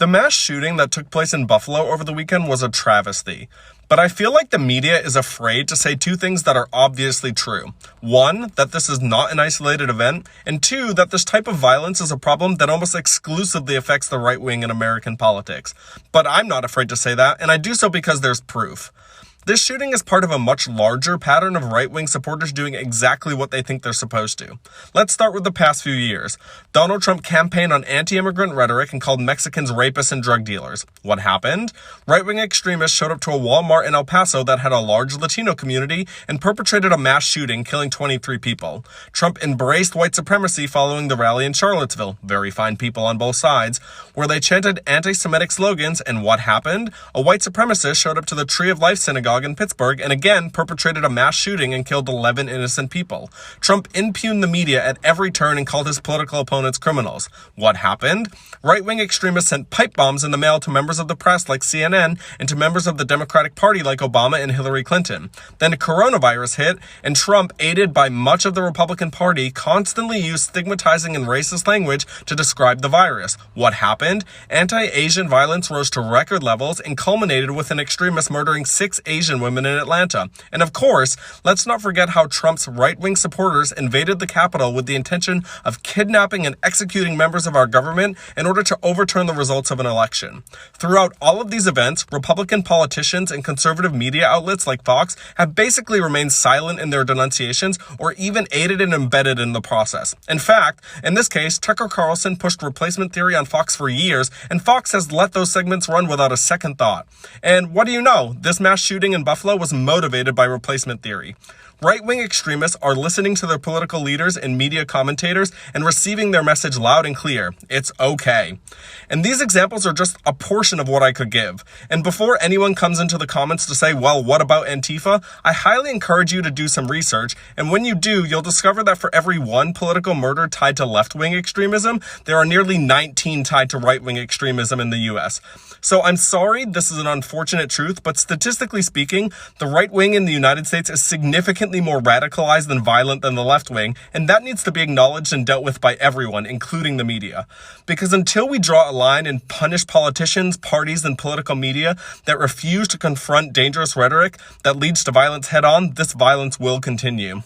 The mass shooting that took place in Buffalo over the weekend was a travesty. But I feel like the media is afraid to say two things that are obviously true. One, that this is not an isolated event, and two, that this type of violence is a problem that almost exclusively affects the right wing in American politics. But I'm not afraid to say that, and I do so because there's proof. This shooting is part of a much larger pattern of right-wing supporters doing exactly what they think they're supposed to. Let's start with the past few years. Donald Trump campaigned on anti-immigrant rhetoric and called Mexicans rapists and drug dealers. What happened? Right-wing extremists showed up to a Walmart in El Paso that had a large Latino community and perpetrated a mass shooting, killing 23 people. Trump embraced white supremacy following the rally in Charlottesville, very fine people on both sides, where they chanted anti-Semitic slogans, and what happened? A white supremacist showed up to the Tree of Life synagogue in Pittsburgh and again perpetrated a mass shooting and killed 11 innocent people. Trump impugned the media at every turn and called his political opponents criminals. What happened? Right-wing extremists sent pipe bombs in the mail to members of the press like CNN and to members of the Democratic Party like Obama and Hillary Clinton. Then coronavirus hit, and Trump, aided by much of the Republican Party, constantly used stigmatizing and racist language to describe the virus. What happened? Anti-Asian violence rose to record levels and culminated with an extremist murdering 6 Asian women in Atlanta. And of course, let's not forget how Trump's right-wing supporters invaded the Capitol with the intention of kidnapping and executing members of our government in order to overturn the results of an election. Throughout all of these events, Republican politicians and conservative media outlets like Fox have basically remained silent in their denunciations or even aided and embedded in the process. In fact, in this case, Tucker Carlson pushed replacement theory on Fox for years, and Fox has let those segments run without a second thought. And what do you know? This mass shooting in Buffalo was motivated by replacement theory. Right-wing extremists are listening to their political leaders and media commentators and receiving their message loud and clear. It's okay. And these examples are just a portion of what I could give. And before anyone comes into the comments to say, well, what about Antifa? I highly encourage you to do some research. And when you do, you'll discover that for every one political murder tied to left-wing extremism, there are nearly 19 tied to right-wing extremism in the US. So I'm sorry, this is an unfortunate truth, but statistically speaking, the right wing in the United States is significantly more radicalized and violent than the left wing, and that needs to be acknowledged and dealt with by everyone, including the media. Because until we draw a line and punish politicians, parties, and political media that refuse to confront dangerous rhetoric that leads to violence head on, this violence will continue.